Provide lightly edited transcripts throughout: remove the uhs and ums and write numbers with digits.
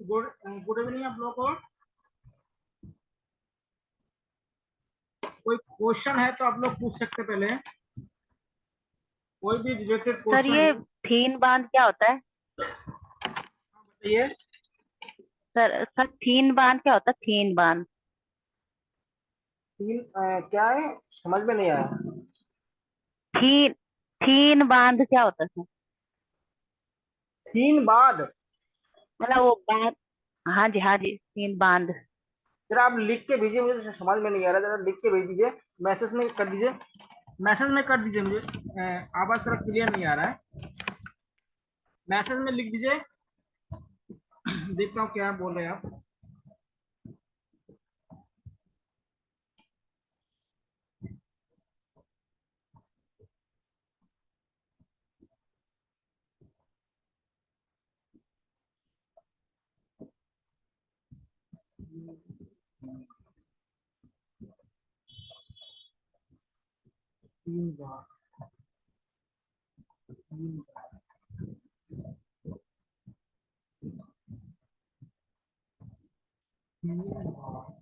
Good good evening आप लोगों को। कोई क्वेश्चन है तो आप लोग पूछ सकते हैं पहले, कोई भी रिलेटेड सर क्वेश्चन ये हो। थीन बांध क्या होता है? बताइए। सर थीन बांध क्या होता है? थीन बांध। तीन क्या है, समझ में नहीं आया। थीन थीन बांध क्या होता है सर? तीन बाद। मतलब वो बांध। हाँ जी, हाँ जी, थीन बांध। जरा आप लिख के भेजिए, मुझे तो समझ में नहीं आ रहा, जरा लिख के भेज दीजिए, मैसेज में कर दीजिए, मैसेज में कर दीजिए मुझे। आवाज थोड़ा क्लियर नहीं आ रहा है, मैसेज में लिख दीजिए। देखता हूँ क्या बोल रहे हैं आप। तीन बार, तीन बार, तीन बार।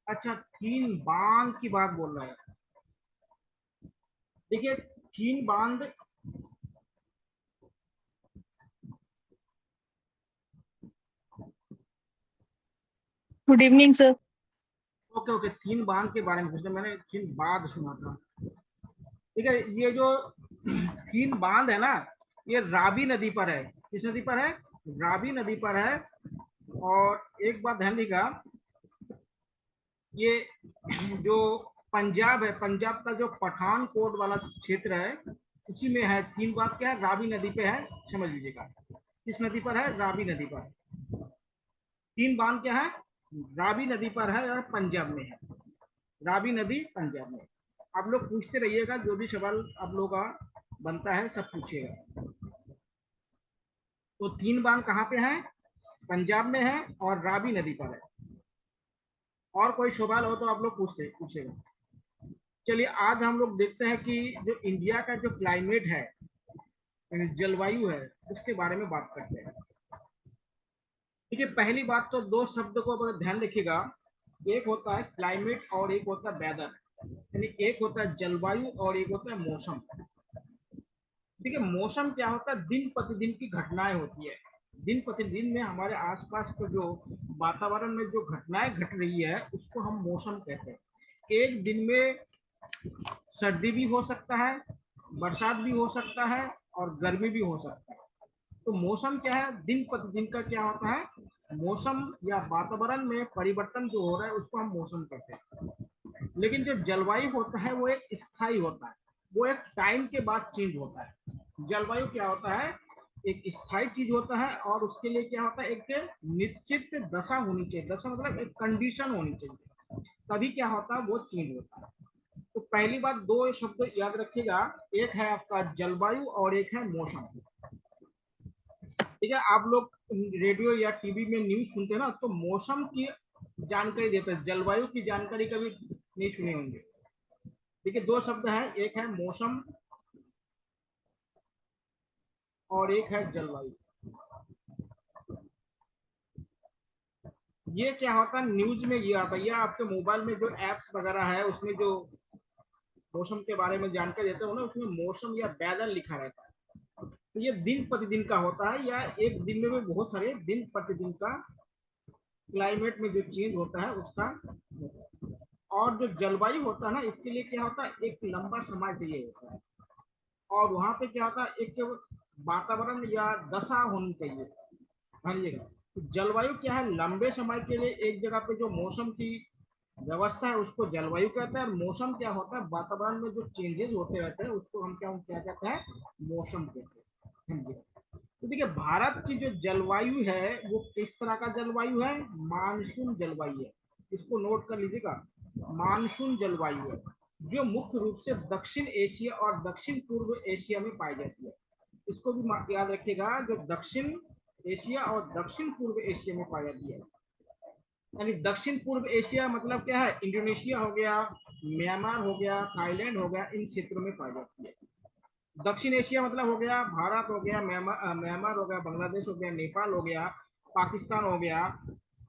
अच्छा, तीन बांध की बात बोल रहे हैं। देखिए, तीन बांध। Good evening sir. Okay okay, तीन बांध के बारे में पूछा, मैंने तीन बांध सुना था। ठीक है, ये जो तीन बांध है ना, ये रावी नदी पर है। किस नदी पर है? रावी नदी पर है। और एक बात ध्यान दीजिएगा, ये जो पंजाब है, पंजाब का जो पठानकोट वाला क्षेत्र है, उसी में है। तीन बात क्या है, रावी नदी पे है, समझ लीजिएगा। किस नदी पर है? रावी नदी पर। तीन बांध क्या है? रावी नदी पर है और पंजाब में है। रावी नदी पंजाब में। आप लोग पूछते रहिएगा, जो भी सवाल आप लोगों का बनता है सब पूछिएगा। तो तीन बांध कहाँ पे है? पंजाब में है और रावी नदी पर है। और कोई सवाल हो तो आप लोग पूछेगा। चलिए, आज हम लोग देखते हैं कि जो इंडिया का जो क्लाइमेट है, यानी जलवायु है, उसके बारे में बात करते हैं। देखिए, पहली बात तो दो शब्द को अगर ध्यान रखिएगा, एक होता है क्लाइमेट और एक होता है वेदर। यानी एक होता है जलवायु और एक होता है मौसम। ठीक है, मौसम क्या होता है? दिन प्रतिदिन की घटनाएं होती है। दिन प्रतिदिन में हमारे आसपास के जो वातावरण में जो घटनाएं घट रही है, उसको हम मौसम कहते हैं। एक दिन में सर्दी भी हो सकता है, बरसात भी हो सकता है और गर्मी भी हो सकता है। तो मौसम क्या है? दिन प्रतिदिन का क्या होता है, मौसम या वातावरण में परिवर्तन जो हो रहा है, उसको हम मौसम कहते हैं। लेकिन जो जलवायु होता है वो एक स्थायी होता है, वो एक टाइम के बाद चेंज होता है। जलवायु क्या होता है? एक स्थायी चीज होता है, और उसके लिए क्या होता है, एक निश्चित दशा होनी चाहिए। दशा मतलब एक कंडीशन होनी चाहिए, तभी क्या होता है, वो चेंज होता है। तो पहली बात, दो शब्द याद रखिएगा, एक है आपका जलवायु और एक है मौसम। ठीक है, आप लोग रेडियो या टीवी में न्यूज सुनते हैं ना, तो मौसम की जानकारी देते हैं, जलवायु की जानकारी कभी नहीं सुने होंगे। देखिए, दो शब्द है, एक है मौसम और एक है जलवायु। ये क्या होता है, न्यूज में ये आता है, या आपके मोबाइल में जो एप्स वगैरह है, उसमें जो मौसम के बारे में जानकारी देते हो ना, उसमें मौसम या वेदर लिखा रहता है। तो ये दिन प्रतिदिन का होता है, या एक दिन में भी बहुत सारे दिन प्रतिदिन का क्लाइमेट में जो चेंज होता है उसका होता है। और जो जलवायु होता है ना, इसके लिए क्या होता है, एक लंबा समय चाहिए होता है। और वहां पे क्या होता है, एक वातावरण या दशा होनी चाहिए। समझिएगा, तो जलवायु क्या है, लंबे समय के लिए एक जगह पे जो मौसम की व्यवस्था है उसको जलवायु कहते हैं। और मौसम क्या होता है, वातावरण में जो चेंजेस होते रहते हैं उसको हम क्या क्या कहते हैं, मौसम कहते हैं। समझे। तो देखिए भारत की जो जलवायु है वो किस तरह का जलवायु है, मानसून जलवायु है। इसको नोट कर लीजिएगा, मानसून जलवायु है, जो मुख्य रूप से दक्षिण एशिया और दक्षिण पूर्व एशिया में पाई जाती है। इसको भी याद रखिएगा, जो दक्षिण एशिया और दक्षिण पूर्व एशिया में पाई जाती है। यानी दक्षिण पूर्व एशिया मतलब क्या है, इंडोनेशिया हो गया, म्यांमार हो गया, थाईलैंड हो गया, इन क्षेत्रों में पाई जाती है। दक्षिण एशिया मतलब हो गया भारत हो गया, म्यांमार हो गया, बांग्लादेश हो गया, नेपाल हो गया, पाकिस्तान हो गया,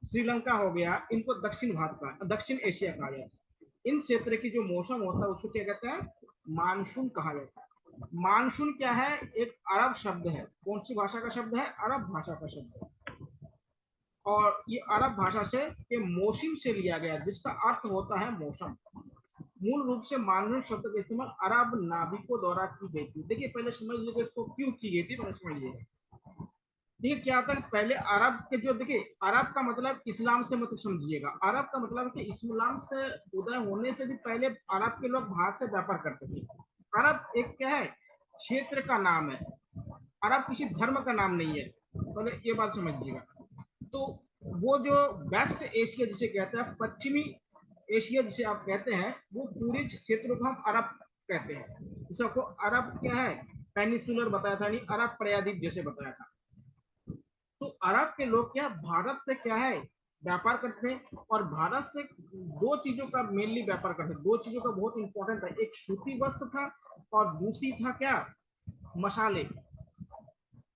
श्रीलंका हो गया, इनको दक्षिण भारत का दक्षिण एशिया कहा जाता है। इन क्षेत्र की जो मौसम होता है उसको क्या कहते हैं, मानसून कहा जाता है। मानसून क्या है, एक अरब शब्द है। कौन सी भाषा का शब्द है, अरब भाषा का शब्द है। और ये अरब भाषा से ये मौसम से लिया गया, जिसका अर्थ होता है मौसम। मूल रूप से मानसून शब्द का इस्तेमाल अरब नाविकों द्वारा की गई थी। देखिए पहले समझ लीजिए इसको क्यों की गई थी, पहले समझ लीजिए। देखिए क्या था, पहले अरब के जो, देखिए अरब का मतलब इस्लाम से मत समझिएगा। अरब का मतलब है कि इस्लाम से उदय होने से भी पहले अरब के लोग भारत से व्यापार करते थे। अरब एक क्या है, क्षेत्र का नाम है। अरब किसी धर्म का नाम नहीं है, पहले ये बात समझिएगा। तो वो जो वेस्ट एशिया जिसे कहते हैं, पश्चिमी एशिया जिसे आप कहते हैं, वो पूरे क्षेत्र को हम अरब कहते हैं। इसको अरब क्या है, पेनिसुलर बताया था, नहीं अरब प्रायद्वीप जैसे बताया था। तो अरब के लोग क्या भारत से क्या है, व्यापार करते हैं। और भारत से दो चीजों का मेनली व्यापार करते हैं, दो चीजों का बहुत इंपॉर्टेंट है, एक सूती वस्त्र था और दूसरी था क्या, मसाले।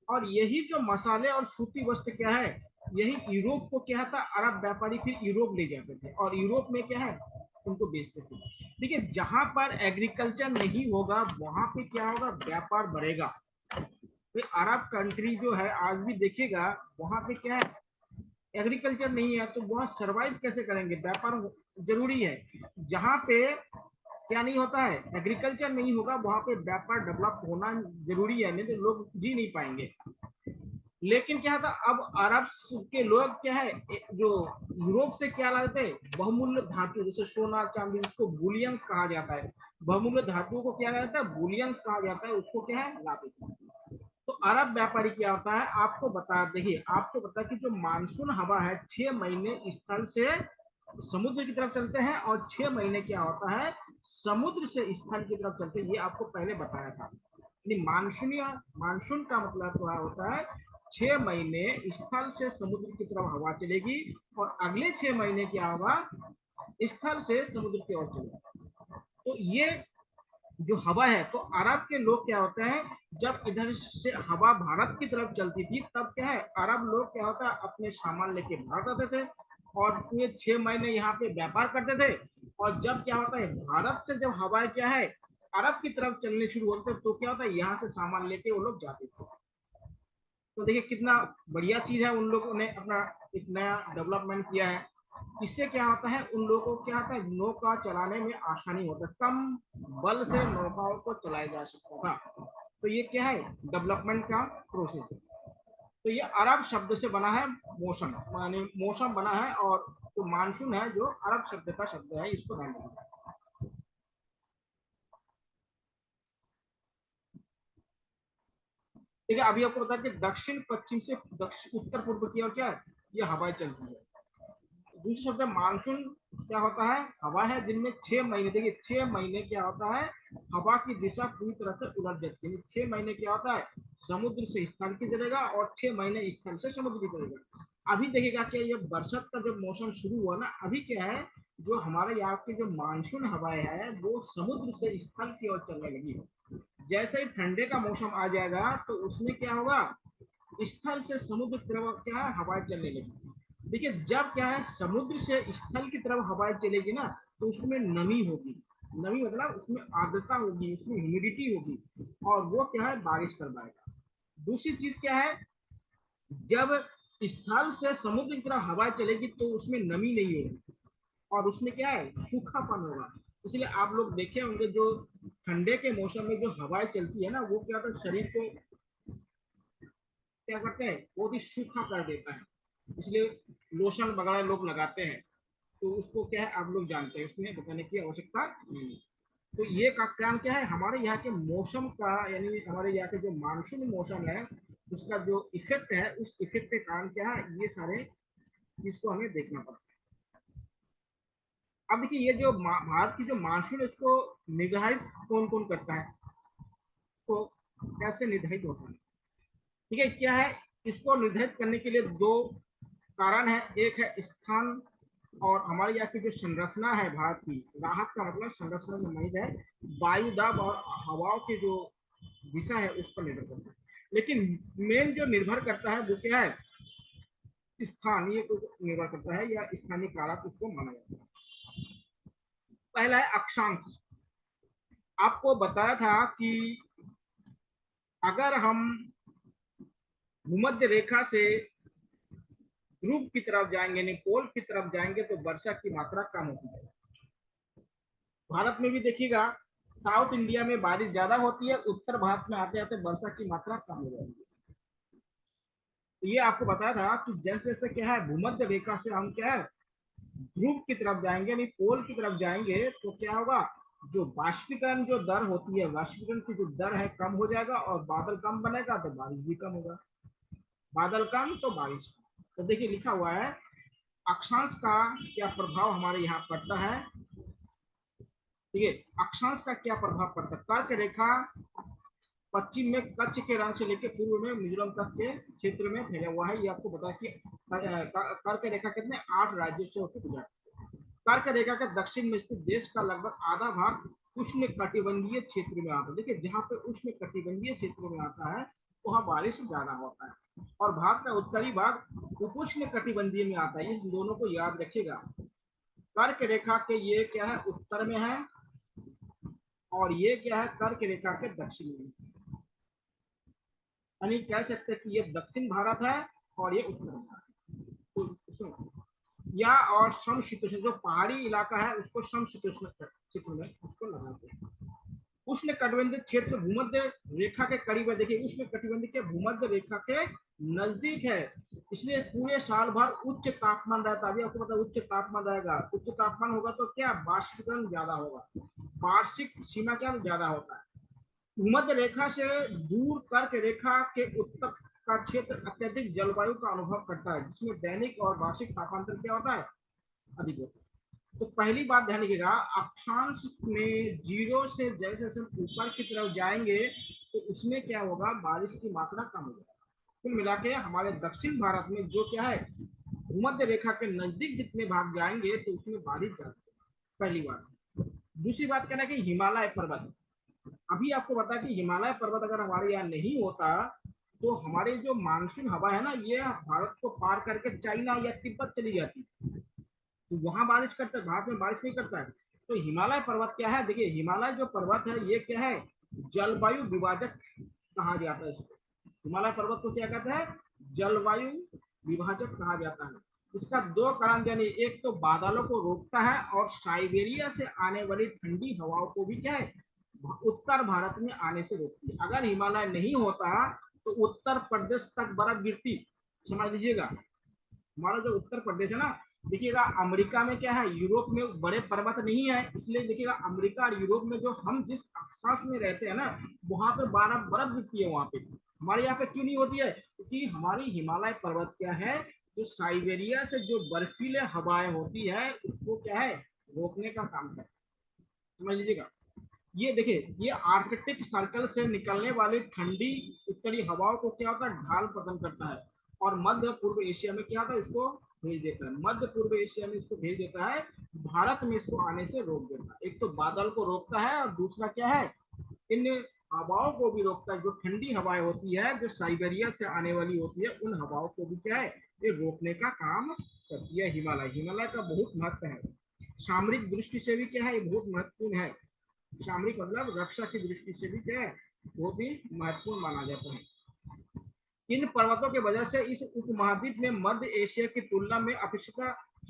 और यही जो मसाले और सूती वस्त्र क्या है, यही यूरोप को क्या था, अरब व्यापारी फिर यूरोप ले जाते थे और यूरोप में क्या है, उनको बेचते थे। देखिए जहां पर एग्रीकल्चर नहीं होगा वहां पे क्या होगा, व्यापार बढ़ेगा। तो अरब कंट्री जो है आज भी देखिएगा, वहां पे क्या है, एग्रीकल्चर नहीं है तो वहां सरवाइव कैसे करेंगे, व्यापार जरूरी है। जहां पे क्या नहीं होता है, एग्रीकल्चर नहीं होगा, वहां पे व्यापार डेवलप होना जरूरी है, नहीं तो लोग जी नहीं पाएंगे। लेकिन क्या था, अब अरब के लोग क्या है, जो यूरोप से क्या लाते थे, बहुमूल्य धातु, जैसे सोना चांदी, जिसको बुलियंस कहा जाता है। बहुमूल्य धातुओं को क्या जाता है, बुलियंस कहा जाता है, उसको क्या है लाते थे। तो अरब व्यापारी क्या होता है, आपको बता, देखिए आपको पता है कि जो मानसून हवा है 6 महीने स्थल से समुद्र की तरफ चलते हैं और 6 महीने क्या होता है, समुद्र से स्थल की तरफ चलते हैं। ये आपको पहले बताया था। मानसून मानसून का मतलब क्या होता है, 6 महीने स्थल से समुद्र की तरफ हवा चलेगी और अगले 6 महीने क्या होगा, स्थल से समुद्र की ओर चलेगा। तो ये जो हवा है, तो अरब के लोग क्या होते हैं, जब इधर से हवा भारत की तरफ चलती थी तब क्या है, अरब लोग क्या होता है, अपने सामान लेके भारत आते थे और पूरे 6 महीने यहाँ पे व्यापार करते थे। और जब क्या होता है, भारत से जब हवाएं क्या है, अरब की तरफ चलने शुरू होते थे, तो क्या होता है, यहाँ से सामान लेके वो लोग जाते थे। तो देखिए कितना बढ़िया चीज है, उन लोगों ने अपना एक नया डेवलपमेंट किया है। इससे क्या होता है, उन लोगों को क्या होता है, नौका चलाने में आसानी होता है, कम बल से नौकाओं को चलाया जा सकता था। तो ये क्या है, डेवलपमेंट का प्रोसेस है। तो ये अरब शब्द से बना है मौसम, यानी मौसम बना है। और जो मानसून है जो अरब शब्द का शब्द है, इसको ध्यान रखिए। ठीक है, अभी आपको बता कि दक्षिण पश्चिम से उत्तर पूर्व की ओर क्या है, ये हवाएं चलती है। दूसरे शब्द में मानसून क्या होता है, हवा है जिनमें 6 महीने, देखिए 6 महीने क्या होता है, हवा की दिशा पूरी तरह से उलट जाती है। 6 महीने क्या होता है, समुद्र से स्थल की चलेगा और 6 महीने स्थल से समुद्र की चलेगा। अभी देखिएगा कि ये बरसात का जब मौसम शुरू हुआ ना, अभी क्या है, जो हमारे यहाँ की जो मानसून हवाएं है वो समुद्र से स्थल की ओर चलने लगी। जैसे ही ठंडे का मौसम आ जाएगा तो उसमें क्या होगा, स्थल से समुद्र की तरफ क्या है, हवाएं चलने लगी। देखिए जब क्या है, समुद्र से स्थल की तरफ हवाएं चलेगी ना, तो उसमें नमी होगी। नमी मतलब उसमें आर्द्रता होगी, उसमें ह्यूमिडिटी होगी, और वो क्या है, बारिश करवाएगा। दूसरी चीज क्या है, जब स्थल से समुद्र की तरफ हवा चलेगी तो उसमें नमी नहीं होगी और उसमें क्या है, सूखापन होगा। इसलिए आप लोग देखे होंगे, जो ठंडे के मौसम में जो हवाएं चलती है ना, वो क्या होता है, शरीर को क्या करता है, बहुत ही सूखा कर देता है। इसलिए लोशन वगैरह लोग लगाते हैं, तो उसको क्या है आप लोग जानते हैं, उसमें बताने की आवश्यकता नहीं है। तो ये का काम क्या है, हमारे यहाँ के मौसम का, यानी हमारे यहाँ के जो मानसून मौसम है उसका जो इफेक्ट है, उस इफेक्ट के कारण क्या है ये सारे चीज को हमें देखना पड़ता है। अब देखिए ये जो भारत की जो मानसून है उसको निर्धारित कौन कौन करता है, तो कैसे निर्धारित होता है, ठीक है क्या है, इसको निर्धारित करने के लिए दो कारण है। एक है स्थान, और हमारे यहाँ की जो संरचना है भारत की, राहत का मतलब संरचना में नहीं है, वायु दाब और हवाओं की जो दिशा है उस पर निर्भर करता है। लेकिन मेन जो निर्भर करता है वो क्या है, स्थानीय को निर्भर करता है, या स्थानीय कारक उसको माना जाता है। पहला है अक्षांश। आपको बताया था कि अगर हम भूमध्य रेखा से ध्रुव की तरफ जाएंगे, यानी पोल की तरफ जाएंगे, तो वर्षा की मात्रा कम होती है। भारत में भी देखिएगा, साउथ इंडिया में बारिश ज्यादा होती है, उत्तर भारत में आते आते वर्षा की मात्रा कम हो जाती है। तो ये आपको बताया था कि जैसे जैसे क्या है भूमध्य रेखा से हम क्या है ध्रुव की तरफ जाएंगे, यानी पोल की तरफ जाएंगे, तो क्या होगा, जो वाष्पीकरण जो दर होती है, वाष्पीकरण की जो दर है कम हो जाएगा, और बादल कम बनेगा तो बारिश भी कम होगा, बादल कम तो बारिश कम। तो देखिए लिखा हुआ है अक्षांश का क्या प्रभाव हमारे यहाँ पड़ता है, ठीक है। अक्षांश का क्या प्रभाव पड़ता है, कर्क रेखा पश्चिम में कच्छ के रण से लेकर पूर्व में मिजोरम तक के क्षेत्र में फैला हुआ है। ये आपको पता है कि कर्क रेखा कितने 8 राज्यों से होकर गुजरती है। कर्क रेखा के दक्षिण में स्थित देश का लगभग आधा भाग उष्ण कटिबंधीय क्षेत्र में आता है। देखिए जहाँ पे उष्ण कटिबंधीय क्षेत्र में आता है वहाँ बारिश ज्यादा होता है, और भारत का उत्तरी भाग उपोष्ण कटिबंधीय में आता है। इन दोनों को याद रखिएगा। कर्क रेखा के ये क्या है उत्तर में है, और ये क्या है कर्क रेखा के दक्षिण में, यानी कह सकते हैं कि ये दक्षिण भारत है और ये उत्तर भारत है। या और समशीतोष्ण जो पहाड़ी इलाका है उसको समशीतोष्ण क्षेत्र में उसको लगाते हैं। उष्ण कटिबंधीय क्षेत्र भूमध्य रेखा के करीब है। देखिए उष्ण कटिबंधीय के भूमध्य रेखा के नजदीक है, इसलिए पूरे साल भर उच्च तापमान रहता है। अभी आपको पता है उच्च तापमान रहेगा, उच्च तापमान होगा तो क्या वाष्पीकरण ज्यादा होगा, वार्षिक सीमा क्या ज्यादा होता है। भूमध्य रेखा से दूर कर्क रेखा के उत्तर का क्षेत्र अत्यधिक जलवायु का अनुभव करता है, जिसमें दैनिक और वार्षिक तापांतर क्या होता है, अधिक होता है। तो पहली बात ध्यान रखिएगा, अक्षांश में जीरो से जैसे जैसे ऊपर की तरफ जाएंगे तो उसमें क्या होगा, बारिश की मात्रा कम हो जाएगी। कुल मिला के हमारे दक्षिण भारत में जो क्या है भूमध्य रेखा के नजदीक जितने भाग जाएंगे तो उसमें बारिश ज्यादा होगी, पहली बात। दूसरी बात कहना कि हिमालय पर्वत, अभी आपको बता कि हिमालय पर्वत अगर हमारे यहाँ नहीं होता तो हमारे जो मानसून हवा है ना ये भारत को पार करके चाइना या तिब्बत चली जाती, तो वहां बारिश करता है, भारत में बारिश नहीं करता है। तो हिमालय पर्वत क्या है, देखिए हिमालय जो पर्वत है ये क्या है, जलवायु विभाजक कहा जाता है इसको। हिमालय पर्वत को क्या कहते हैं, जलवायु विभाजक कहा जाता है। इसका दो कारण, यानी एक तो बादलों को रोकता है, और साइबेरिया से आने वाली ठंडी हवाओं को भी क्या है उत्तर भारत में आने से रोकती है। अगर हिमालय नहीं होता तो उत्तर प्रदेश तक बर्फ गिरती, समझ लीजिएगा। हमारा जो उत्तर प्रदेश है ना, देखिएगा अमेरिका में क्या है, यूरोप में बड़े पर्वत नहीं है, इसलिए देखिएगा अमेरिका और यूरोप में जो हम जिस अक्षांश में रहते हैं ना वहां पे बर्फ गिरती है, वहां पे हमारे यहाँ पे क्यों नहीं होती है, क्योंकि हमारी हिमालय पर्वत क्या है, जो साइबेरिया से जो बर्फीले हवाएं होती है उसको क्या है रोकने का काम करता है, समझ लीजिएगा। ये देखिए ये आर्कटिक सर्कल से निकलने वाली ठंडी उत्तरी हवाओं को क्या होता है ढाल प्रदान करता है, और मध्य पूर्व एशिया में क्या होता है इसको भेज देता है, मध्य पूर्व एशिया में इसको भेज देता है, भारत में इसको आने से रोक देता है। एक तो बादल को रोकता है, और दूसरा क्या है इन हवाओं को भी रोकता है, जो ठंडी हवाएं होती है जो साइबेरिया से आने वाली होती है उन हवाओं को भी क्या है ये रोकने का काम करती है। हिमालय, हिमालय का बहुत महत्व है, सामरिक दृष्टि से भी क्या है ये बहुत महत्वपूर्ण है। सामरिक मतलब रक्षा की दृष्टि से भी क्या है बहुत ही महत्वपूर्ण माना जाता है। इन पर्वतों की वजह से इस उपमहाद्वीप में मध्य एशिया की तुलना में अपेक्षित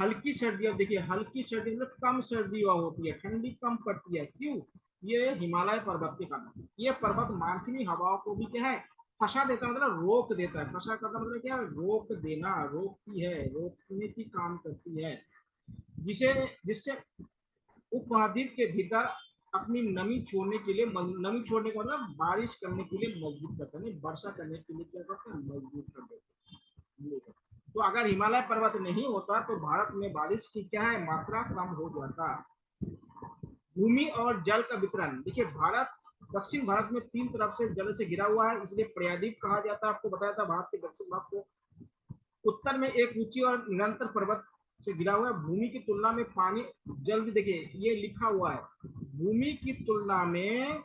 हल्की सर्दियां, देखिए हल्की सर्दी मतलब कम सर्दी होती है, ठंडी कम पड़ती है। क्यों, ये हिमालय पर्वत के कारण। ये पर्वत मानसूनी हवाओं को भी क्या है फंसा देता मतलब रोक देता है, फंसा का मतलब क्या है? रोक देना, रोकती है, रोकने की काम करती है, जिसे जिससे उपमहाद्वीप के भीतर अपनी नमी छोड़ने के लिए, नमी छोड़ने का मतलब बारिश करने के लिए मजबूर करता है, वर्षा करने के लिए क्या करता है? मजबूर कर देता है। तो अगर हिमालय पर्वत नहीं होता तो भारत में बारिश की क्या है? मात्रा कम हो जाता। भूमि और जल का वितरण देखिए, भारत दक्षिण भारत में तीन तरफ से जल से घिरा हुआ है, इसलिए प्रायद्वीप कहा जाता है। आपको बताया था भारत के दक्षिण भाग को। उत्तर में एक ऊंची और निरंतर पर्वत से घिरा हुआ है। भूमि की तुलना में पानी जल्द, देखिए ये लिखा हुआ है, भूमि की तुलना में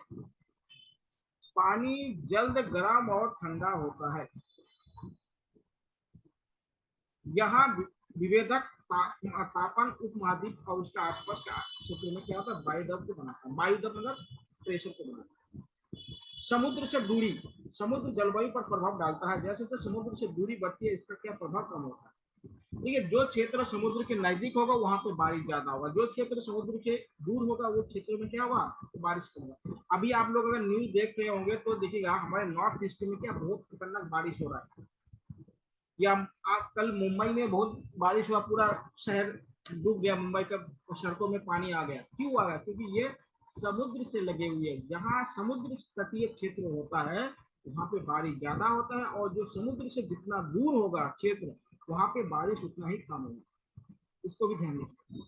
पानी जल्द गर्म और ठंडा होता है। यहाँ विभेदक तापन उपमहाद्वीप और उसके आसपास का क्षेत्र में क्या होता है? वायुदब को बनाता है। वायुदब मतलब प्रेशर को बनाता है। समुद्र से दूरी, समुद्र जलवायु पर प्रभाव डालता है। जैसे जैसे समुद्र से दूरी बढ़ती है, इसका क्या प्रभाव कम होता है? ठीक है, जो क्षेत्र समुद्र के नजदीक होगा वहां पे बारिश ज्यादा होगा, जो क्षेत्र समुद्र के दूर होगा वो क्षेत्र में क्या होगा? तो बारिश कम होगा। अभी आप लोग अगर न्यूज देख रहे होंगे तो देखिएगा हमारे नॉर्थ ईस्ट में क्या बहुत खतरनाक बारिश हो रहा है। या आप कल मुंबई में बहुत बारिश हुआ, पूरा शहर डूब गया, मुंबई का सड़कों में पानी आ गया। क्यों आ गया? क्योंकि ये समुद्र से लगे हुए हैं। जहाँ समुद्र तटीय क्षेत्र होता है वहां पे बारिश ज्यादा होता है, और जो समुद्र से जितना दूर होगा क्षेत्र वहां पे बारिश उतना ही कम होगी। इसको भी ध्यान रखिए।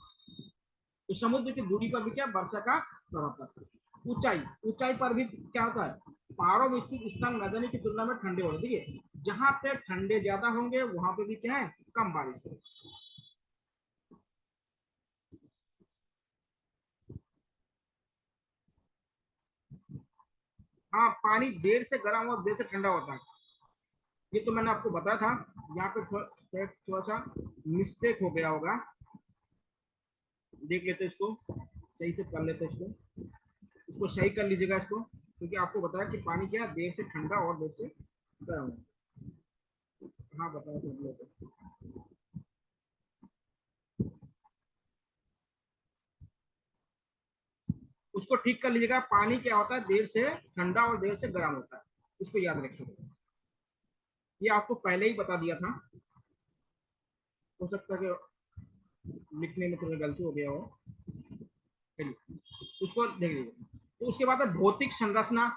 तो समुद्र की दूरी पर भी क्या वर्षा का प्रभाव पड़ता है। ऊंचाई, ऊंचाई पर भी क्या होता है? पहाड़ों में स्थित स्थान नदी की तुलना में ठंडे होते हैं। देखिए जहां पे ठंडे ज्यादा होंगे वहां पे भी क्या है? कम बारिश होगी। हाँ, पानी देर से गर्म और देर से ठंडा होता है, ये तो मैंने आपको बताया था। यहाँ पे थोड़ा सा मिस्टेक हो गया होगा, देख लेते इसको, सही से कर लेते इसको, इसको सही कर लीजिएगा इसको, क्योंकि आपको बताया कि पानी क्या देर से ठंडा और देर से गर्म। हाँ बताओ सब लोग। उसको ठीक कर लीजिएगा, पानी क्या होता है? देर से ठंडा और देर से गर्म होता है, इसको याद रखिएगा। ये आपको पहले ही बता दिया था, हो सकता है कि लिखने में थोड़ा गलती हो गया हो। चलिए उसको देख लीजिए। तो उसके बाद है भौतिक संरचना।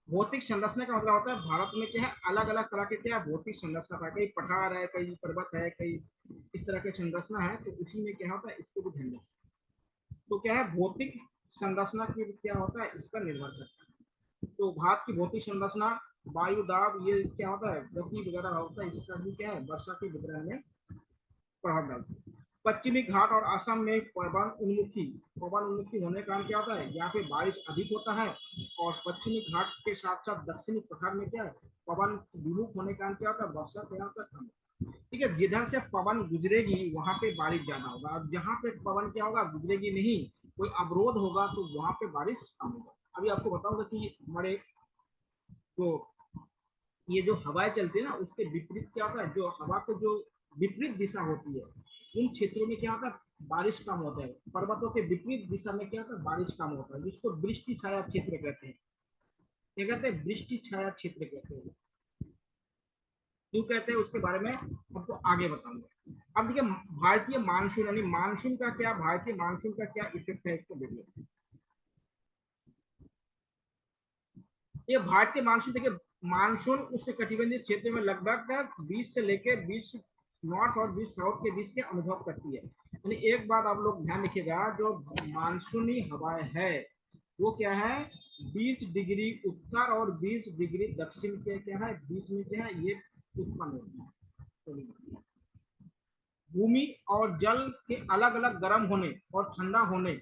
भौतिक संरचना का मतलब होता है भारत में क्या है? अलग अलग तरह के क्या भौतिक संरचना है, कई पठार है, कई पर्वत है, कई इस तरह के संरचना है। तो उसी में क्या होता है? इसको भी ध्यान रखिए। तो क्या है भौतिक संरचना की क्या होता है? इस पर निर्भर करता है। तो भारत की भौतिक संरचना, वायु दाब, ये क्या होता है? गति वगैरह होता है, इसका भी क्या है? वर्षा के वितरण में प्रभाव डालता है। पश्चिमी घाट और असम में पवन उन्मुखी होने के कारण क्या होता है? यहाँ पे बारिश अधिक होता है। और पश्चिमी घाट के साथ साथ दक्षिणी पठार में क्या है? पवन विमुख होने के कारण क्या होता है? वर्षा क्या होता है? कम। ठीक है, जिधर से पवन गुजरेगी वहां पे बारिश ज्यादा होगा, और जहां पे पवन क्या होगा? गुजरेगी नहीं, कोई अवरोध होगा, तो वहां पे बारिश कम होगा। अभी आपको बताऊंगा कि हमारे जो ये जो हवाएं चलती है ना, उसके विपरीत क्या होता है? जो हवा को जो विपरीत दिशा होती है उन क्षेत्रों में क्या होता है? बारिश कम होता है। पर्वतों के विपरीत दिशा में क्या होता है? बारिश कम होता है, जिसको वृष्टि छाया क्षेत्र कहते हैं। क्या कहते हैं? वृष्टि छाया क्षेत्र कहते हैं। क्यों कहते हैं उसके बारे में आपको आगे बताऊंगा। अब देखिए भारतीय मानसून, यानी मानसून का क्या, भारतीय मानसून का क्या इफेक्ट है, इसको देखिए। ये भारतीय मानसून देखिए, मानसून उष्ण कटिबंधीय क्षेत्र में लगभग 20 से लेकर 20 नॉर्थ और 20 साउथ के बीच के अनुभव करती है। यानी एक बात आप लोग ध्यान रखिएगा, जो मानसूनी हवाएं है वो क्या है? 20 डिग्री उत्तर और 20 डिग्री दक्षिण के क्या है? बीच में क्या है? ये उत्पन्न होती है। भूमि और जल के अलग अलग गर्म होने और ठंडा होने,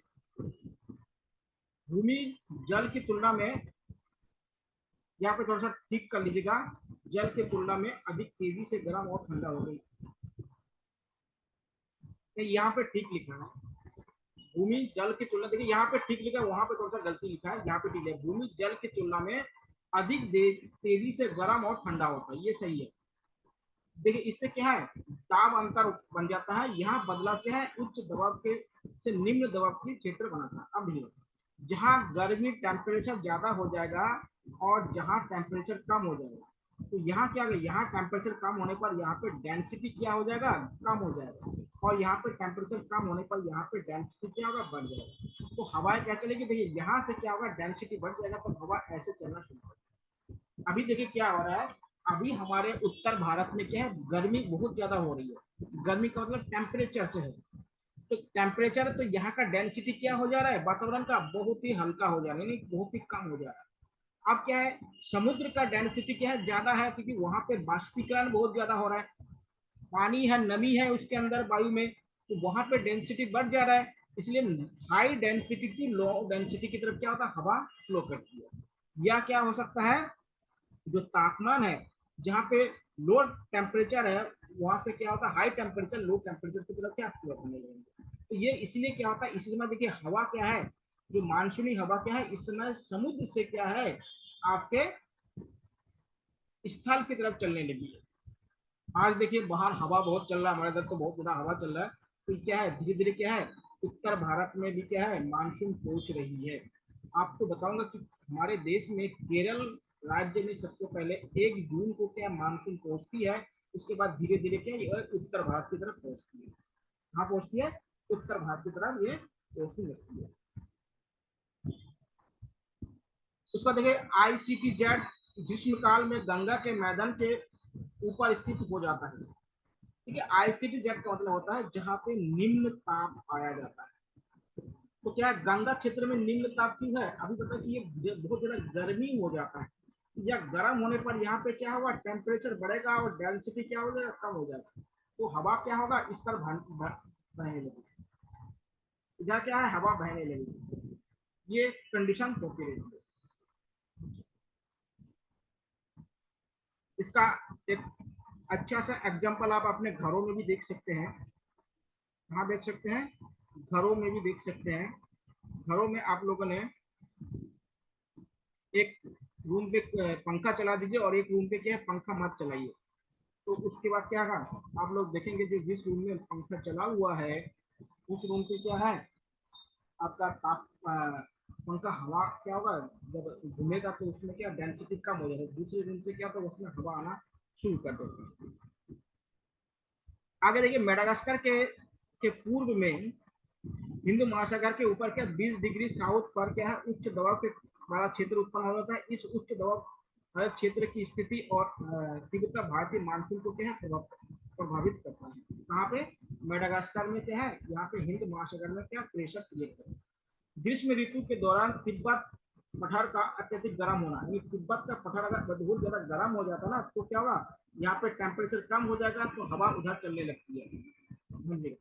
भूमि जल की तुलना में, यहाँ पे थोड़ा सा ठीक कर लीजिएगा, जल की तुलना में अधिक तेजी से गर्म और ठंडा हो गई। यहाँ पे ठीक लिखा है, भूमि जल की तुलना, देखिए यहाँ पे ठीक लिखा है, वहां पे थोड़ा सा गलती लिखा है, यहाँ पे ठीक है, भूमि जल की तुलना में अधिक तेजी से गर्म और ठंडा होता है, ये सही है। देखिए इससे क्या है? दाब अंतर बन जाता है। यहाँ बदलाव क्या है? उच्च दबाव के से निम्न दबाव की क्षेत्र बनाता है। अब जहाँ गर्मी टेम्परेचर ज्यादा हो जाएगा और जहाँ टेम्परेचर कम हो जाएगा, तो यहाँ क्या होगा, यहाँ टेम्परेचर कम होने पर यहाँ पे डेंसिटी क्या हो जाएगा, कम हो जाएगा, और यहाँ पे टेम्परेचर कम होने पर यहाँ पे डेंसिटी क्या होगा, बढ़ जाएगा। तो हवाएं क्या चलेगी, देखिए यहाँ से क्या होगा, डेंसिटी बढ़ जाएगा तो हवा ऐसे चलना शुरू हो जाएगा। अभी देखिए क्या हो रहा है, अभी हमारे उत्तर भारत में क्या है, गर्मी बहुत ज्यादा हो रही है। गर्मी का मतलब टेम्परेचर से है, तो टेम्परेचर, तो यहाँ का डेंसिटी क्या हो जा रहा है, वातावरण का बहुत ही हल्का हो जा रहा है, यानी बहुत ही कम हो जा रहा है। अब क्या है, समुद्र का डेंसिटी क्या है, ज्यादा है, क्योंकि वहां पे बाष्पीकरण बहुत ज्यादा हो रहा है, पानी है, नमी है उसके अंदर वायु में, तो वहां पे डेंसिटी बढ़ जा रहा है, इसलिए हाई डेंसिटी की लो डेंसिटी की तरफ क्या होता है, हवा फ्लो करती है। या क्या हो सकता है, जो तापमान है, जहाँ पे लो टेम्परेचर है, वहां से क्या होता है, हाई टेम्परेचर लो टेम्परेचर की तरफ क्या फ्लो करने लगेंगे। तो ये इसलिए क्या होता है, इस समय देखिए हवा क्या है, जो मानसूनी हवा क्या है, इस समय समुद्र से क्या है, आपके स्थल की तरफ चलने लगी है। आज देखिए बाहर हवा बहुत चल रहा है, हमारे इधर तो बहुत ज्यादा हवा चल रहा है, तो क्या है, धीरे धीरे क्या है, उत्तर भारत में भी क्या है, मानसून पहुंच रही है। आपको बताऊंगा कि हमारे देश में केरल राज्य में सबसे पहले 1 जून को क्या मानसून पहुंचती है, उसके बाद धीरे धीरे क्या ये उत्तर भारत की तरफ पहुंचती है। कहाँ पहुंचती है, उत्तर भारत की तरफ ये पहुंचने लगती है। उसका देखिए ICTZ ग्रीष्म काल में गंगा के मैदान के ऊपर स्थित हो जाता है। ठीक है, ICTZ का मतलब होता है जहाँ पे निम्न ताप पाया जाता है। तो क्या है, गंगा क्षेत्र में निम्न ताप क्यों है, अभी पता है कि ये बहुत ज्यादा गर्मी हो जाता है, या गर्म होने पर यहाँ पे क्या होगा, टेम्परेचर बढ़ेगा और डेंसिटी क्या हो जाएगा, कम हो जाएगा, तो हवा क्या होगा, इस पर बहने लगेगी, जहाँ क्या है, हवा बहने लगेगी, ये कंडीशन होती रहती है। इसका एक अच्छा सा एग्जाम्पल आप अपने घरों में भी देख सकते हैं। कहाँ देख सकते हैं, घरों में भी देख सकते हैं। घरों में आप लोगों ने एक रूम पे पंखा चला दीजिए और एक रूम पे क्या है, पंखा मत चलाइए, तो उसके बाद क्या होगा, आप लोग देखेंगे जो जिस रूम में पंखा चला हुआ है, उस रूम पे क्या है, आपका ताप पंखा हवा क्या होगा, जब घूमेगा तो उसमें क्या डेंसिटी कम हो जाएगी, दूसरे रूम से क्या होगा, उसमें हवा आना शुरू कर देती है। आगे देखिए, मेडागास्कर के पूर्व में हिंद महासागर के ऊपर क्या 20 डिग्री साउथ पर क्या है, उच्च दबाव के वाला क्षेत्र उत्पन्न हो जाता है। इस उच्च दबाव क्षेत्र की स्थिति और तीव्रता भारतीय मानसून को क्या है, प्रभावित करता है। कहाँ पे, मेडागास्कर में क्या है, यहाँ पे हिंद महासागर में क्या प्रेशर क्रिएट करता है। ग्रीष्म ऋतु के दौरान तिब्बत पठार का अत्यधिक गर्म होना, यानी तिब्बत का पठार अगर बहुत ज्यादा गर्म हो जाता है ना, तो क्या होगा, यहाँ पे टेम्परेचर कम हो जाएगा, तो हवा उधर चलने लगती है।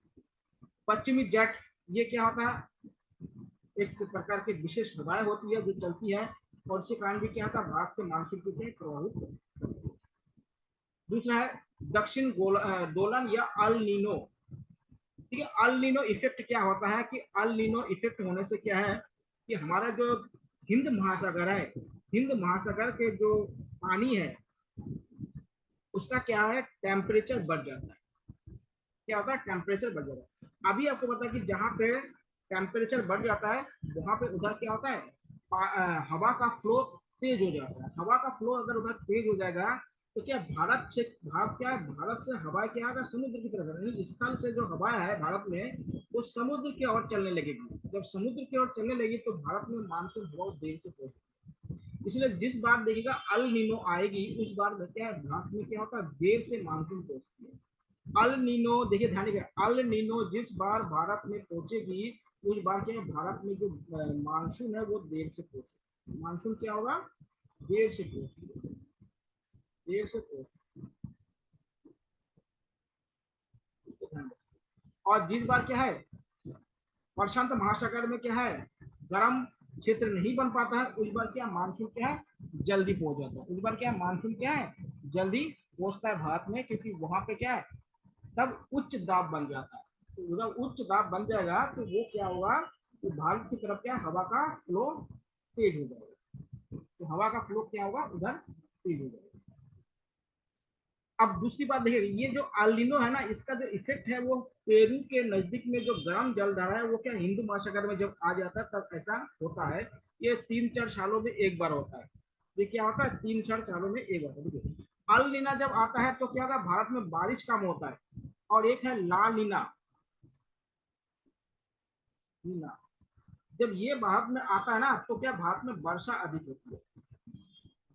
पश्चिमी जेट, ये क्या होता है, एक प्रकार की विशेष हवाएं होती है जो चलती है, और इसके कारण भी क्या होता है, भारत के मानसून को प्रभावित करती है। दूसरा है दक्षिण दोलन या अल नीनो। ठीक है, अल नीनो इफेक्ट क्या होता है, कि अल नीनो इफेक्ट होने से क्या है, कि हमारा जो हिंद महासागर है, हिंद महासागर के जो पानी है, उसका क्या है, टेम्परेचर बढ़ जाता है। क्या होता है, टेम्परेचर बढ़ जाता है। अभी आपको पता है कि जहाँ पे टेम्परेचर बढ़ जाता है, वहां पे उधर क्या होता है, हवा का फ्लो तेज हो जाता है। हवा का फ्लो अगर उधर तेज हो जाएगा, तो क्या भारत से, भारत क्या है, भारत से हवा क्या आएगा, समुद्र की तरफ, यानी स्थल से जो हवा है भारत में, वो समुद्र की ओर चलने लगेगी। जब समुद्र की ओर चलने लगी, तो भारत में मानसून बहुत देर से पहुंचेगी। इसलिए जिस बार देखिएगा अल नीनो आएगी, उस बार क्या है, भारत में क्या होता है, देर से मानसून पहुंचती है। अल नीनो, देखिए ध्यान रखिए, अल नीनो जिस बार भारत में पहुंचेगी, उस बार क्या है, भारत में जो मानसून है वो देर से पहुंचेगा। मानसून क्या होगा, देर से पहुंचेगा, देर से पहुंचेगा। और जिस बार क्या है, प्रशांत महासागर में क्या है, गर्म क्षेत्र नहीं बन पाता है, उस बार क्या मानसून क्या है, जल्दी पहुंच जाता है। उस बार क्या मानसून क्या है, जल्दी पहुंचता है भारत में, क्योंकि वहां पे क्या है, तब उच्च दाब बन जाता है। तो जब उच्च दाब बन जाएगा, तो वो क्या होगा, तो भारत की तरफ क्या हवा का फ्लो तेज हो जाएगा, तो हवा का फ्लो क्या होगा, उधर तेज हो जाएगा। अब दूसरी बात देखिए, ये जो अल्निनो है ना, इसका जो इफेक्ट है, वो पेरू के नजदीक में जो गर्म जलधारा है, वो क्या हिंद महासागर में जब आ जाता है, तब ऐसा होता है। ये 3-4 सालों में एक बार होता है। ये क्या होता है, 3 4 सालों में एक होता है। देखिए अल नीना जब आता है तो क्या होता है, भारत में बारिश कम होता है। और एक है ला नीना, नीना जब ये भारत में आता है ना तो क्या भारत में वर्षा अधिक होती है,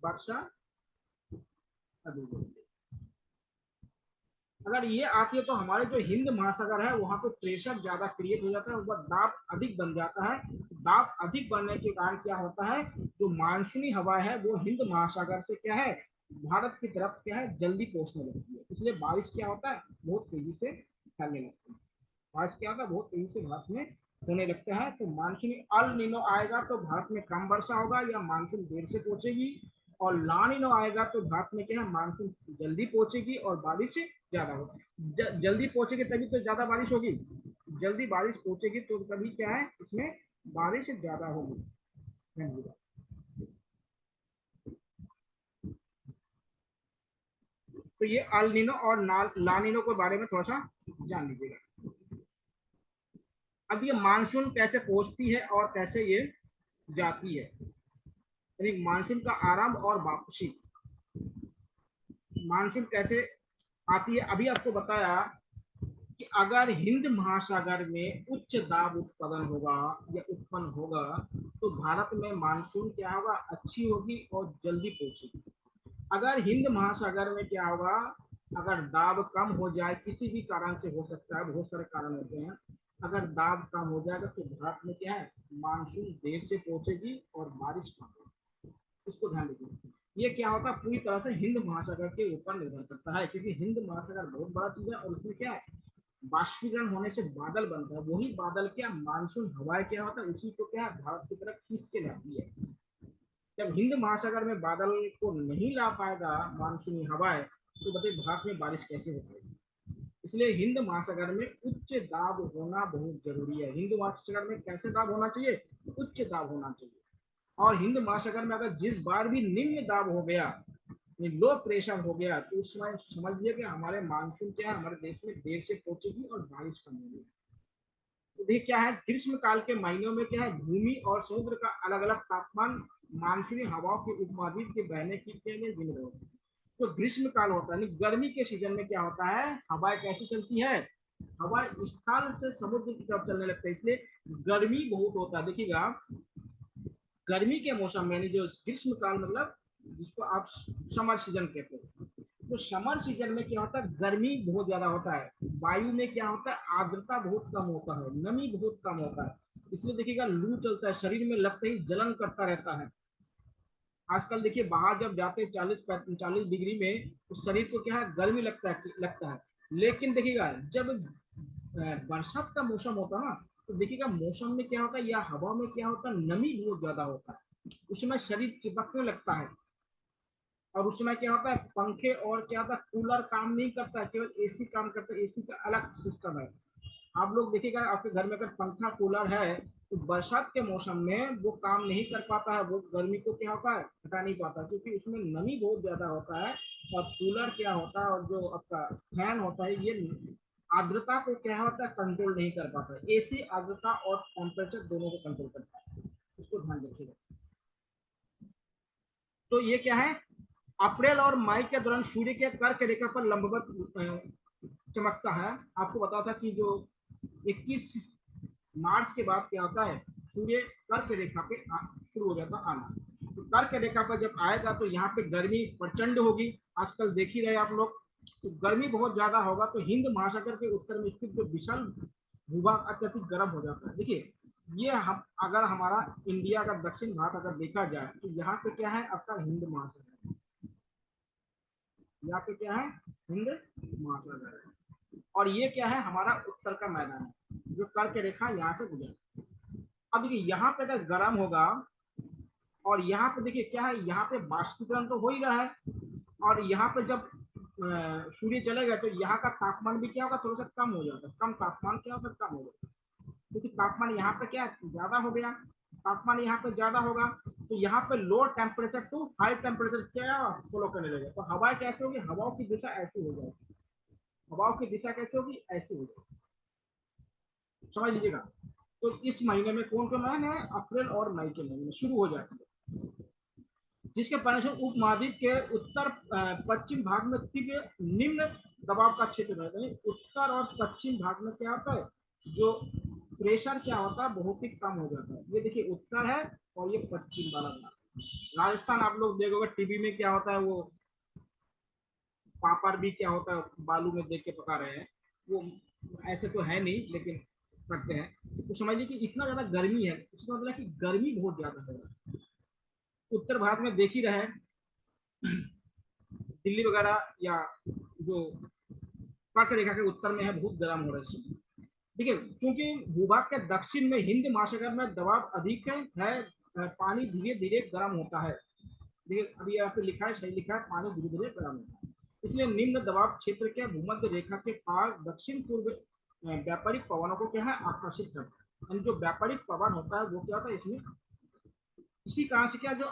वर्षा अधिक होती है। अगर ये आती है तो हमारे जो हिंद महासागर है वहां पे प्रेशर ज्यादा क्रिएट हो जाता है, ऊपर दाब अधिक बन जाता है। दाब अधिक बनने के कारण क्या होता है, जो मानसूनी हवा है वो हिंद महासागर से क्या है, भारत की तरफ क्या है, जल्दी पहुंचने लगती है। इसलिए बारिश क्या होता है, बहुत तेजी से फैलने लगती है। बारिश क्या होता है, बहुत तेजी से भारत में होने लगता है। तो मानसूनी अल नीनो आएगा तो भारत में कम वर्षा होगा या मानसून देर से पहुंचेगी। और ला नीनो आएगा तो भारत में क्या है, मानसून जल्दी पहुंचेगी और बारिश ज्यादा होगी। जल्दी पहुंचेगी तभी तो ज्यादा बारिश होगी, जल्दी बारिश पहुंचेगी तो तभी क्या है, इसमें बारिश ज्यादा होगी। तो ये अल नीनो और ला नीनो के बारे में थोड़ा सा जान लीजिएगा। अब ये मानसून कैसे पहुंचती है और कैसे ये जाती है, यानी मानसून का आरंभ और वापसी। मानसून कैसे आती है, अभी आपको बताया कि अगर हिंद महासागर में उच्च दाब उत्पादन होगा या उत्पन्न होगा तो भारत में मानसून क्या होगा, अच्छी होगी और जल्दी पहुंचेगी। अगर हिंद महासागर में क्या होगा, अगर दाब कम हो जाए, किसी भी कारण से हो सकता है, बहुत सारे कारण होते हैं, अगर दाब कम हो जाएगा तो भारत में क्या है, मानसून देर से पहुंचेगी और बारिश कम होगी। इसको ध्यान रखिए। ये क्या होता है, पूरी तरह से हिंद महासागर के ऊपर निर्भर करता है, क्योंकि हिंद महासागर बहुत बड़ा चीज है और उसमें क्या है, बाष्पीकरण होने से बादल बनता है। वही बादल क्या, मानसून हवाएं क्या होता है, उसी को क्या है, भारत की तरफ खींच के लाती है। जब हिंद महासागर में बादल को नहीं ला पाएगा मानसूनी हवाएं, तो बताइए भारत में बारिश कैसे हो पाएगी। इसलिए हिंद महासागर में उच्च दाब होना बहुत जरूरी है। हिंद महासागर में कैसे दाब होना चाहिए, उच्च दाब होना चाहिए। और हिंद महासागर में अगर जिस बार भी निम्न दाब हो गया, लो प्रेशर हो गया, तो उस समय समझिए कि हमारे मानसून क्या है, हमारे देश में देर से पहुंचेगी और बारिश कम होगी। तो देखिए क्या है, ग्रीष्म काल के महीनों में क्या है, भूमि और समुद्र का अलग अलग तापमान मानसूनी हवाओं के उपमहाद्वीप के बहने की के लिए जिम्मेदार होता है। तो ग्रीष्म काल होता है, गर्मी के सीजन में क्या होता है, हवाएं कैसे चलती है, हवा स्थल से समुद्र की तरफ चलने लगता है, इसलिए गर्मी बहुत होता है। देखिएगा गर्मी के मौसम में, यानी जो ग्रीष्म काल मतलब जिसको आप समर सीजन कहते हैं, तो समर सीजन में क्या होता है, गर्मी बहुत ज्यादा होता है, वायु में क्या होता है, आर्द्रता बहुत कम होता है, नमी बहुत कम होता है। इसलिए देखिएगा लू चलता है, शरीर में लगते ही जलन करता रहता है। आजकल देखिए बाहर जब जाते हैं 40 45 डिग्री में, तो शरीर को क्या है, गर्मी लगता है। लेकिन देखिएगा जब बरसात का मौसम होता है ना, तो देखिएगा मौसम में क्या होता है या हवा में क्या होता है, नमी बहुत ज्यादा होता है, उसमें शरीर चिपकने लगता है। और उस समय क्या होता है, पंखे और क्या होता है, कूलर काम नहीं करता है, केवल एसी काम करता है। एसी का अलग सिस्टम है। आप लोग देखिएगा आपके घर में अगर पंखा कूलर है तो बरसात के मौसम में वो काम नहीं कर पाता है, वो गर्मी को क्या होता है, हटा नहीं पाता, क्योंकि उसमें नमी बहुत ज्यादा होता है। और कूलर क्या होता है और जो आपका फैन होता है, ये आर्द्रता को क्या होता है, कंट्रोल नहीं कर पाता है। एसी आर्द्रता और टेम्परेचर दोनों को कंट्रोल करता है, इसको ध्यान रखिएगा। तो ये क्या है, अप्रैल और मई के दौरान सूर्य के कर्क रेखा पर लंबवत चमकता है। आपको बता था कि जो 21 मार्च के बाद क्या होता है, सूर्य कर्क रेखा पे शुरू हो जाता आना। तो कर्क रेखा पर जब आएगा तो यहाँ पे गर्मी प्रचंड होगी, आजकल देख ही रहे आप लोग। तो गर्मी बहुत ज्यादा होगा, तो हिंद महासागर के उत्तर में स्थित जो विशाल भूभाग अत्यधिक गर्म हो जाता है। देखिए ये हम अगर हमारा इंडिया का दक्षिण भारत अगर देखा जाए तो यहाँ पे क्या है, आपका हिंद महासागर, यहाँ पे क्या है, हिंद महासागर है। और ये क्या है, हमारा उत्तर का मैदान है, जो कर्क रेखा यहाँ से गुजर। अब देखिए यहाँ पे अगर गर्म होगा, और यहाँ पे देखिए क्या है, यहाँ पे बाष्पीकरण तो हो ही रहा है। और यहाँ पे जब सूर्य चलेगा तो यहाँ का तापमान भी क्या होगा, थोड़ा सा कम हो जाता है। कम तापमान क्या होता है, कम हो जाता है, क्योंकि तापमान यहाँ पे क्या ज्यादा हो गया, तापमान यहाँ पे ज्यादा होगा, तो यहाँ पे low temperature to high temperature क्या फॉलो करने लगेगा। तो हवा कैसे होगी, हवाओं की दिशा ऐसी हो जाएगी, हवाओं की दिशा कैसे होगी, ऐसी हो जाएगी, समझ लीजिएगा। तो इस महीने में कौन कौन महीने है, अप्रैल और मई के महीने में शुरू हो जाती है। जिसके परिणामस्वरूप उपमहाद्वीप के उत्तर पश्चिम भाग में तीव्र निम्न दबाव का क्षेत्र रहता है। उत्तर और पश्चिम भाग में क्या होता है, जो प्रेशर क्या होता है बहुत ही कम हो जाता है। ये देखिए उत्तर है और ये पश्चिम वाला भाग। राजस्थान आप लोग देखोगे टीवी में क्या होता है, वो पापड़ भी क्या होता है बालू में देख के पका रहे हैं, वो ऐसे तो है नहीं लेकिन करते हैं। तो समझिए कि इतना ज्यादा गर्मी है, इसका मतलब कि गर्मी बहुत ज्यादा है। उत्तर भारत में देख ही रहे, दिल्ली वगैरह या जो कर्क रेखा के उत्तर में है बहुत गर्म हो रहा है। ठीक है, क्योंकि भूभाग के दक्षिण में हिंद महासागर में दबाव अधिक है, पानी धीरे धीरे गर्म होता है। देखिए अभी यहाँ पे लिखा है, सही लिखा है, पानी धीरे धीरे गर्म होता है। इसलिए निम्न दबाव क्षेत्र के भूमध्य रेखा के पार दक्षिण पूर्व व्यापारिक पवनों को क्या है आकर्षित करता है। जो व्यापारिक पवन होता है वो क्या होता है इसमें, इसी कारण से क्या जो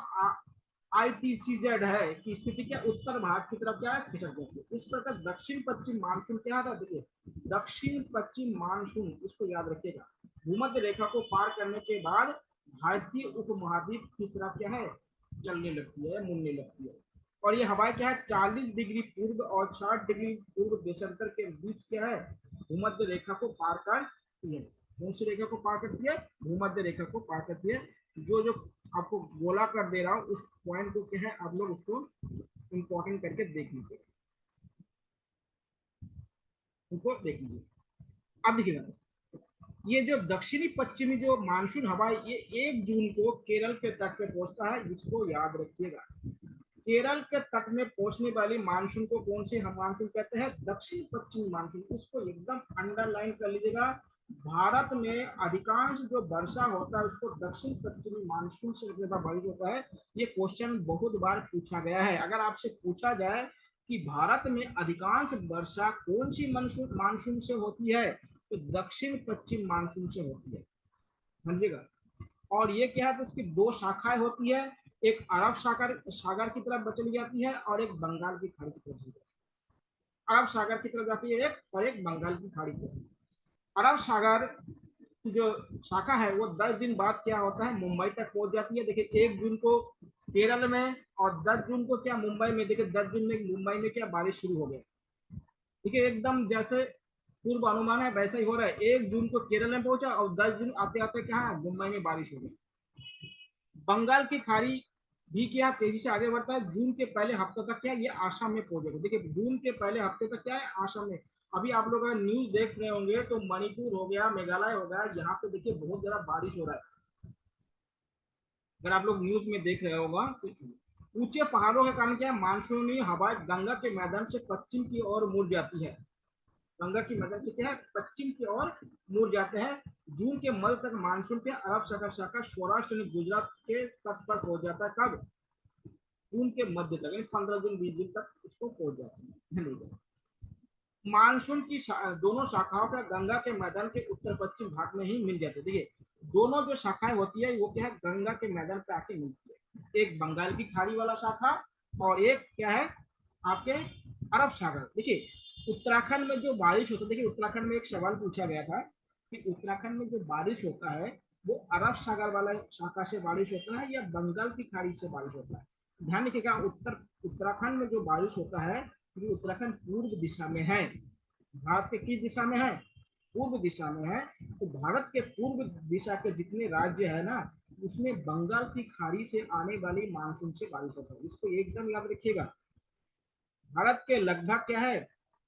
ITCZ है कि स्थिति क्या उत्तर भारत की तरफ क्या है खिसक जाती है। इस प्रकार दक्षिण पश्चिम मानसून क्या था, देखिए दक्षिण पश्चिम मानसून, इसको याद रखिएगा, भूमध्य रेखा को पार करने के बाद भारतीय उपमहाद्वीप की तरफ क्या है चलने लगती है, मुड़ने लगती है। और ये हवाएं क्या है 40 डिग्री पूर्व और 60 डिग्री पूर्व देशांतर के बीच क्या है भूमध्य रेखा को पार करती है। कौन सी रेखा को पार करती है, भूमध्य रेखा को पार करती है। जो जो आपको गोला कर दे रहा हूँ उस पॉइंट को क्या है आप लोग उसको इंपॉर्टेंट करके देख लीजिए, उनको देख लीजिए। अब देखिएगा, ये जो दक्षिणी पश्चिमी जो मानसून हवा ये 1 जून को केरल के तट पे पहुंचता है, इसको याद रखिएगा। केरल के तट में पहुंचने वाली मानसून को कौन से हम मानसून कहते हैं, दक्षिण पश्चिमी मानसून। इसको एकदम अंडरलाइन कर लीजिएगा। भारत में अधिकांश जो वर्षा होता है उसको दक्षिण पश्चिमी मानसून से ज्यादा बारिश होता है। ये क्वेश्चन बहुत बार पूछा गया है। अगर आपसे पूछा जाए कि भारत में अधिकांश वर्षा कौन सी मानसून मानसून से होती है, तो दक्षिण पश्चिम मानसून से होती है, समझिएगा। और ये क्या है, तो इसकी 2 शाखाएं होती है, एक अरब सागर सागर की तरफ चली जाती है और एक बंगाल की खाड़ी की तरफ चली जाती है। अरब सागर की तरफ जाती है एक, और एक बंगाल की खाड़ी की तरफ। अरब सागर की जो शाखा है वो 10 दिन बाद क्या होता है मुंबई तक पहुंच जाती है। देखिए 1 जून को केरल में और 10 जून को क्या मुंबई में, देखिए 10 जून में मुंबई में क्या बारिश शुरू हो गई। ठीक है, एकदम जैसे पूर्व अनुमान है वैसा ही हो रहा है। 1 जून को केरल में पहुंचा और 10 जून आते आते क्या है मुंबई में बारिश हो गई। बंगाल की खाड़ी भी क्या तेजी से आगे बढ़ता है, जून के पहले हफ्ते तक क्या ये आसाम में पहुंचेगा। देखिए जून के पहले हफ्ते तक क्या है आसाम में। अभी आप लोग अगर न्यूज देख रहे होंगे तो मणिपुर हो गया, मेघालय हो गया, यहाँ पे देखिए बहुत ज्यादा बारिश हो रहा है। अगर आप लोग न्यूज में देख रहे होगा तो ऊंचे पहाड़ों के कारण क्या है मानसूनी हवा गंगा के मैदान से पश्चिम की ओर मुड़ जाती है। गंगा की मदद से क्या है पश्चिम की ओर मुड़ जाते हैं। जून के मध्य तक मानसून के अरब सागर शाखा सौराष्ट्र गुजरात के तट पर पहुंच जाता है। कब, जून के मध्य तक, 15 दिन 20 दिन तक इसको पहुंच जाते हैं। मानसून की दोनों शाखाओं का गंगा के मैदान के उत्तर पश्चिम भाग में ही मिल जाते। देखिए दोनों जो शाखाएं होती है वो क्या है गंगा के मैदान पे आके मिलती है। एक बंगाल की खाड़ी वाला शाखा और एक क्या है आपके अरब सागर। देखिए उत्तराखंड में जो बारिश होता है, देखिए उत्तराखंड में एक सवाल पूछा गया था कि उत्तराखंड में जो बारिश होता है वो अरब सागर वाला शाखा से बारिश होता है या बंगाल की खाड़ी से बारिश होता है। ध्यान रखिएगा, उत्तराखंड में जो बारिश होता है क्योंकि उत्तराखंड पूर्व दिशा में है, भारत के किस दिशा में है, पूर्व दिशा में है। तो भारत के पूर्व दिशा के जितने राज्य है ना उसमें बंगाल की खाड़ी से आने वाली मानसून से बारिश होता है। इसको एकदम याद रखिएगा। भारत के लगभग क्या है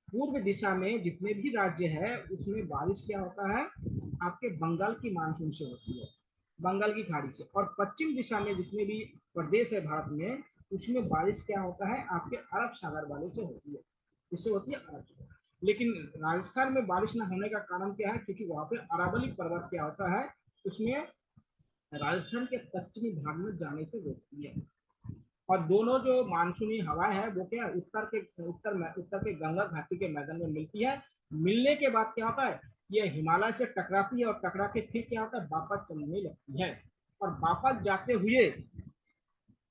पूर्व दिशा में जितने भी राज्य है उसमें बारिश क्या होता है आपके बंगाल की मानसून से होती है, बंगाल की खाड़ी से। और पश्चिम दिशा में जितने भी प्रदेश है भारत में उसमें बारिश क्या होता है आपके अरब सागर वाले से होती है, इससे होती है अरब सागर। लेकिन राजस्थान में बारिश न होने का कारण क्या है, क्योंकि वहां पे अरावली पर्वत क्या होता है उसमें राजस्थान के पश्चिमी भाग में जाने से रोकती है। और दोनों जो मानसूनी हवाएं है वो क्या उत्तर के गंगा घाटी के मैदान में मिलती है। मिलने के बाद क्या होता है ये हिमालय से टकराती है और टकरा के फिर क्या होता है वापस चलने लगती है। और वापस जाते हुए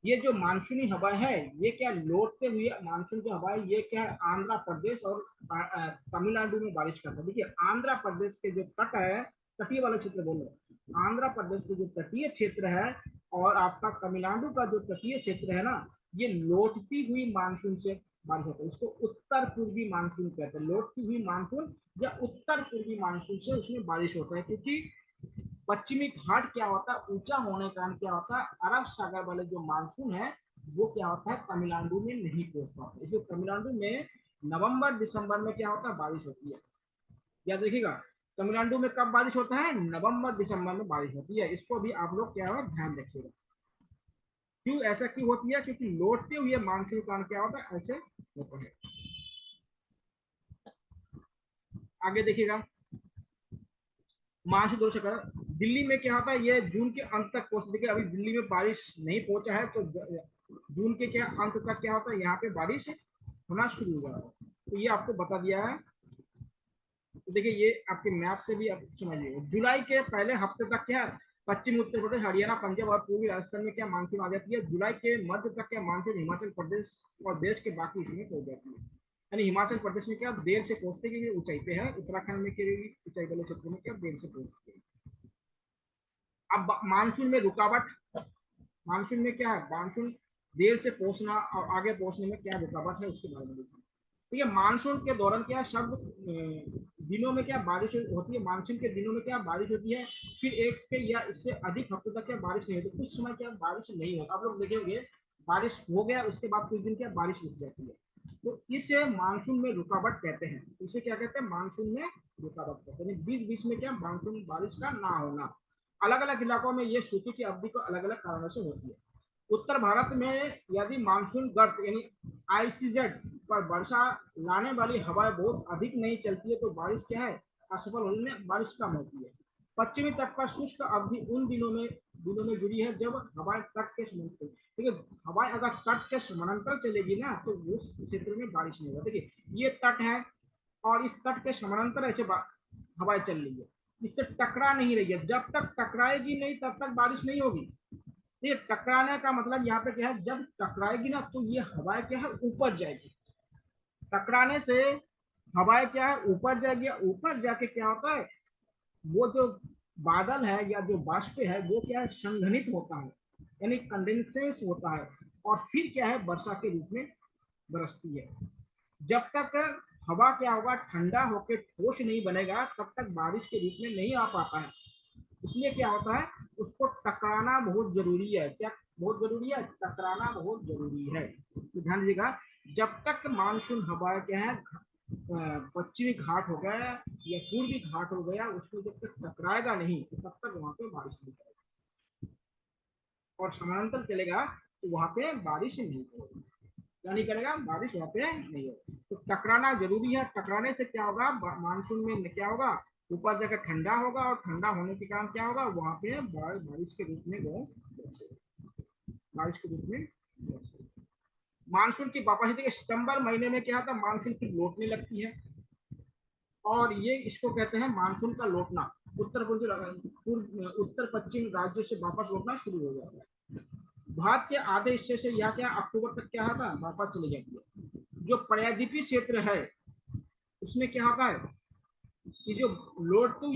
ये जो मानसूनी हवाएं है ये क्या लौटते हुए मानसून की हवाएं ये क्या है आंध्र प्रदेश और तमिलनाडु में बारिश करता है। देखिए आंध्र प्रदेश के जो तट है तटीय वाला क्षेत्र बोल रहे हैं। आंध्र प्रदेश के जो तटीय क्षेत्र है और आपका तमिलनाडु का जो तटीय क्षेत्र है ना, ये लौटती हुई मानसून से बारिश होता है। इसको उत्तर पूर्वी मानसून कहते हैं। लौटती हुई मानसून या उत्तर पूर्वी मानसून से उसमें बारिश होता है, क्योंकि पश्चिमी घाट क्या होता है, ऊंचा होने के कारण क्या होता है, अरब सागर वाले जो मानसून है वो क्या होता है, तमिलनाडु में नहीं पहुंच पाता। इसलिए तमिलनाडु में नवंबर दिसंबर में क्या होता है, बारिश होती है। याद रखिएगा, तमिलनाडु में कब बारिश होता है, नवंबर दिसंबर में बारिश होती है। इसको भी आप लोग क्या है, ध्यान रखिएगा। क्यों ऐसा क्यों होती है, क्योंकि लौटते हुए मानसून कारण क्या होता है, ऐसे होता है। आगे देखिएगा, मानसून दो शक्ल दिल्ली में क्या होता है, ये जून के अंत तक पहुंच, देखिए अभी दिल्ली में बारिश नहीं पहुंचा है, तो जून के क्या अंत तक क्या होता है, यहाँ पे बारिश होना शुरू हो जाता है। तो ये आपको बता दिया है। तो देखिए ये आपके मैप से भी आप समझिए, जुलाई के पहले हफ्ते तक क्या है, पश्चिम उत्तर प्रदेश, हरियाणा, पंजाब और पूर्वी राजस्थान में क्या मानसून आ जाती है। जुलाई के मध्य तक क्या मानसून हिमाचल प्रदेश और देश के बाकी हिस्सों में पहुंच जाती है। यानी हिमाचल प्रदेश में क्या देर से पहुंचते, क्योंकि ऊंचाई पे है। उत्तराखंड में क्या ऊंचाई वाले क्षेत्र में क्या देर से पहुंचते हैं। अब मानसून में रुकावट, मानसून में क्या है, मानसून देर से पहुंचना और आगे पहुंचने में क्या रुकावट है, उसके बारे में देखना। ठीक है, मानसून के दौरान क्या शब्द दिनों में क्या बारिश होती है, मानसून के दिनों में क्या बारिश होती है, फिर एक पे या इससे अधिक हफ्तों तक क्या बारिश नहीं होती, कुछ समय क्या बारिश नहीं होता। आप लोग देखेंगे बारिश हो गया, उसके बाद कुछ दिन क्या बारिश रुक जाती है। तो इसे मानसून में रुकावट कहते हैं। इसे क्या कहते हैं, मानसून में रुकावट कहते हैं। बीच बीच में क्या मानसून बारिश का ना होना। अलग अलग इलाकों में ये सूची की अवधि को अलग अलग कारणों से होती है। उत्तर भारत में यदि मानसून गर्त यानी आईसीजेड पर वर्षा लाने वाली हवाएं बहुत अधिक नहीं चलती है, तो बारिश क्या है, असफल होने में बारिश कम होती है। पश्चिमी तट पर शुष्क अवधि उन दिनों में जुड़ी है जब हवाएं तट के समांतर, देखिए हवाएं अगर तट के समांतर चलेगी ना, तो उस क्षेत्र में बारिश नहीं होगा। देखिए ये तट है और इस तट के समांतर ऐसे हवाएं चल रही है, इससे टकरा नहीं रही है। जब तक टकराएगी नहीं तब तक बारिश नहीं होगी। ये टकराने का मतलब यहाँ पे क्या है, जब टकराएगी ना तो ये हवाएं क्या है, ऊपर जाएगी। टकराने से हवाएं क्या है, ऊपर जाएगी। ऊपर जाके क्या होता है, वो जो बादल है या जो बाष्प है वो क्या है, संघनित होता है, यानी कंडेंसेंस होता है, और फिर क्या है, वर्षा के रूप में बरसती है। जब तक हवा क्या होगा, ठंडा होकर ठोस नहीं बनेगा, तब तक बारिश के रूप में नहीं आ पाता है। इसलिए क्या होता है, उसको टकराना बहुत जरूरी है। क्या बहुत जरूरी है, टकराना बहुत जरूरी है। तो ध्यान दीजिएगा, जब तक मानसून हवा क्या है, पश्चिमी घाट हो गया या पूर्वी घाट हो गया, उसको जब तक टकराएगा नहीं तो तब तक वहां पे बारिश नहीं करेगा, और समानांतर चलेगा तो वहां पे बारिश नहीं करेगा। क्या नहीं करेगा, बारिश वहां पे नहीं होगा। तो टकराना जरूरी है। टकराने से क्या होगा, मानसून में क्या होगा, ऊपर जाकर ठंडा होगा, और ठंडा होने के कारण क्या होगा, वहां पे बारिश के रूप में वो बारिश के रूप में मानसून की वापसी। देखिए सितंबर महीने में क्या होता है, मानसून फिर लौटने लगती है, और ये इसको कहते हैं मानसून का लौटना। उत्तर पश्चिम राज्यों से वापस लौटना शुरू हो जाता है। भारत के आधे हिस्से से यह क्या अक्टूबर तक क्या होता है, वापस चली जाती है। जो प्रायद्वीपीय क्षेत्र है उसमें क्या होता है कि जो लौटते